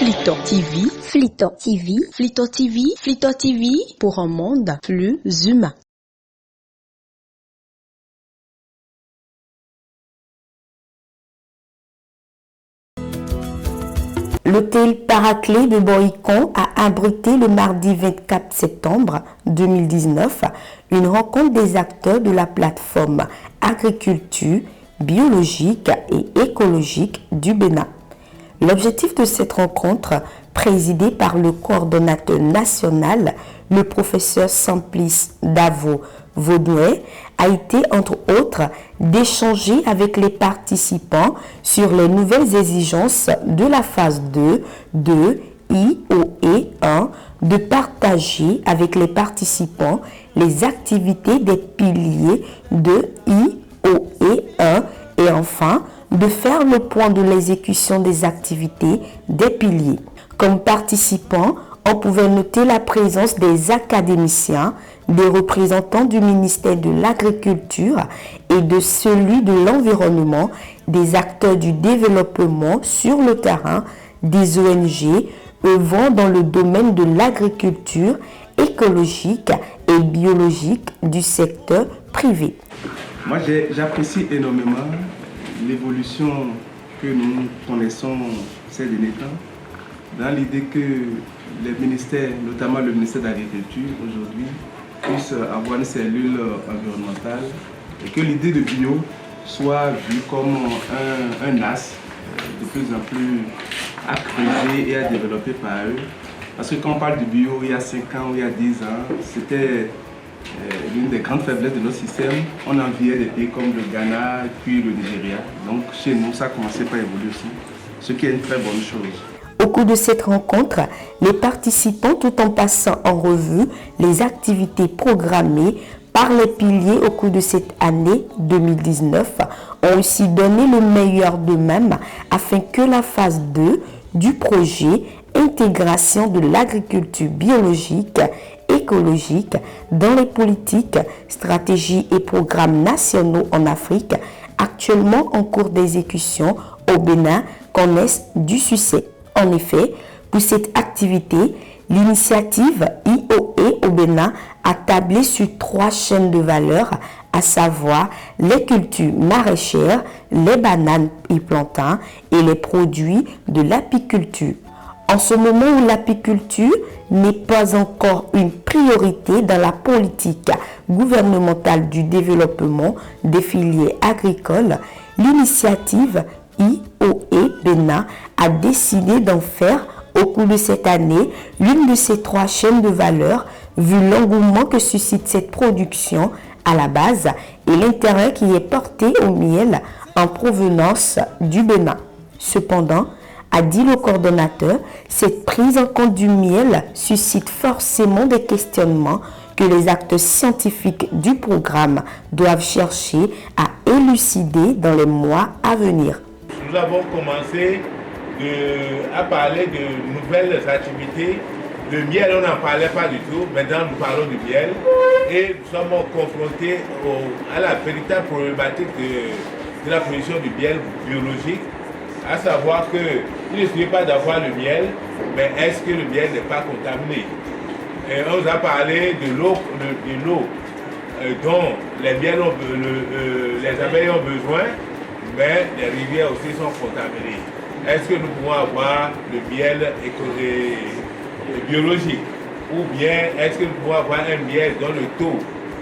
Flito TV, Flito TV, Flito TV, Flito TV pour un monde plus humain. L'hôtel Paraclet de Boïcon a abrité le mardi 24 septembre 2019 une rencontre des acteurs de la plateforme agriculture biologique et écologique du Bénin. L'objectif de cette rencontre, présidée par le coordonnateur national, le professeur Simplice Davo Vaudouet, a été entre autres d'échanger avec les participants sur les nouvelles exigences de la phase 2 de IOE 1, de partager avec les participants les activités des piliers de IOE 1 et enfin de faire le point de l'exécution des activités des piliers. Comme participants, on pouvait noter la présence des académiciens, des représentants du ministère de l'Agriculture et de celui de l'Environnement, des acteurs du développement sur le terrain, des ONG œuvrant dans le domaine de l'agriculture écologique et biologique du secteur privé. Moi, j'apprécie énormément l'évolution que nous connaissons ces derniers temps, dans l'idée que les ministères, notamment le ministère de l'Agriculture aujourd'hui, puissent avoir une cellule environnementale et que l'idée de bio soit vue comme un axe de plus en plus à creuser et à développer par eux. Parce que quand on parle de bio, il y a 5 ans ou il y a 10 ans, c'était l'une des grandes faiblesses de notre système. On enviait des pays comme le Ghana puis le Nigeria. Donc chez nous, ça a commencé par évoluer aussi, ce qui est une très bonne chose. Au cours de cette rencontre, les participants, tout en passant en revue les activités programmées par les piliers au cours de cette année 2019, ont aussi donné le meilleur d'eux-mêmes afin que la phase 2 du projet Intégration de l'agriculture biologique écologique dans les politiques, stratégies et programmes nationaux en Afrique, actuellement en cours d'exécution au Bénin, connaissent du succès. En effet, pour cette activité, l'initiative IOE au Bénin a tablé sur 3 chaînes de valeur, à savoir les cultures maraîchères, les bananes et plantains et les produits de l'apiculture. En ce moment où l'apiculture n'est pas encore une priorité dans la politique gouvernementale du développement des filières agricoles, l'initiative IOE Bénin a décidé d'en faire au cours de cette année l'une de ces 3 chaînes de valeur, vu l'engouement que suscite cette production à la base et l'intérêt qui est porté au miel en provenance du Bénin. Cependant, a dit le coordonnateur, cette prise en compte du miel suscite forcément des questionnements que les acteurs scientifiques du programme doivent chercher à élucider dans les mois à venir. Nous avons commencé à parler de nouvelles activités. Le miel, on n'en parlait pas du tout. Maintenant, nous parlons du miel. Et nous sommes confrontés à la véritable problématique de la production du miel biologique. À savoir qu'il ne suffit pas d'avoir le miel, mais est-ce que le miel n'est pas contaminé? Et on nous a parlé de l'eau dont les abeilles ont besoin, mais les rivières aussi sont contaminées. Est-ce que nous pouvons avoir le miel biologique? Ou bien est-ce que nous pouvons avoir un miel dont le taux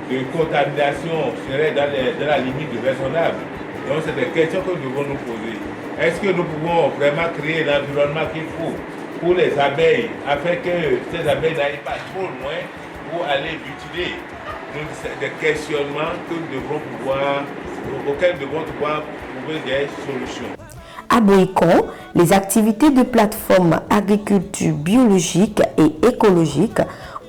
de contamination serait dans la limite du raisonnable? Donc c'est des questions que nous devons nous poser. Est-ce que nous pouvons vraiment créer l'environnement qu'il faut pour les abeilles afin que ces abeilles n'aillent pas trop loin pour aller mutiler? C'est des questionnements auxquels nous devons pouvoir trouver des solutions. À Boïcon, les activités de plateforme agriculture biologique et écologique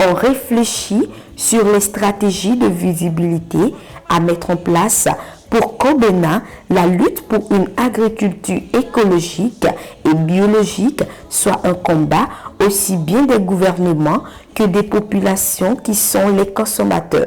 ont réfléchi sur les stratégies de visibilité à mettre en place pour qu'au Bénin, la lutte pour une agriculture écologique et biologique soit un combat aussi bien des gouvernements que des populations qui sont les consommateurs.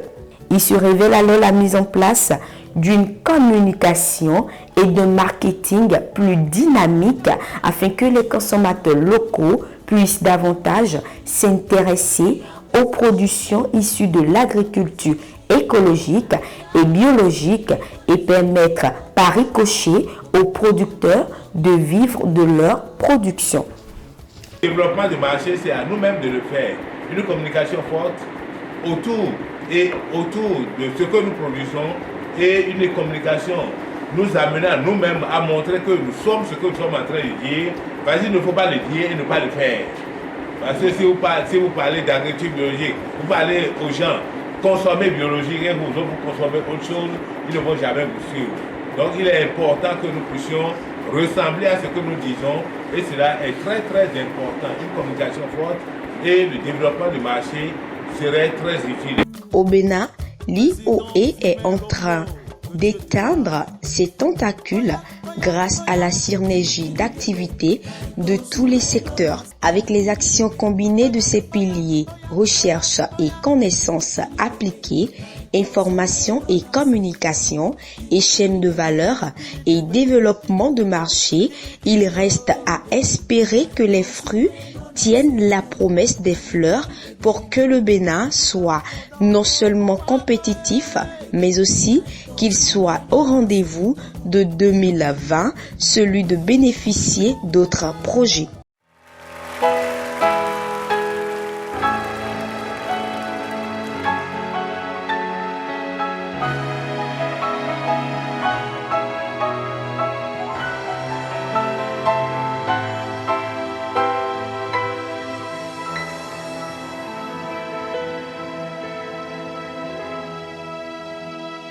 Il se révèle alors la mise en place d'une communication et d'un marketing plus dynamique afin que les consommateurs locaux puissent davantage s'intéresser aux productions issues de l'agriculture écologique et biologique et permettre par ricochet aux producteurs de vivre de leur production. Le développement du marché, c'est à nous-mêmes de le faire. Une communication forte autour de ce que nous produisons et une communication nous amenant nous-mêmes à montrer que nous sommes ce que nous sommes en train de dire. Parce qu'il ne faut pas le dire et ne pas le faire. Parce que si vous parlez d'agriculture biologique, vous parlez aux gens, consommer biologique et vous consommez autre chose, ils ne vont jamais vous suivre. Donc il est important que nous puissions ressembler à ce que nous disons et cela est très très important. Une communication forte et le développement du marché serait très utile. Au Bénin, l'IOE est en train d'éteindre ses tentacules grâce à la synergie d'activités de tous les secteurs. Avec les actions combinées de ces piliers, recherche et connaissances appliquées, information et communication, et chaîne de valeur et développement de marché, il reste à espérer que les fruits tiennent la promesse des fleurs pour que le Bénin soit non seulement compétitif, mais aussi qu'il soit au rendez-vous de 2020, celui de bénéficier d'autres projets.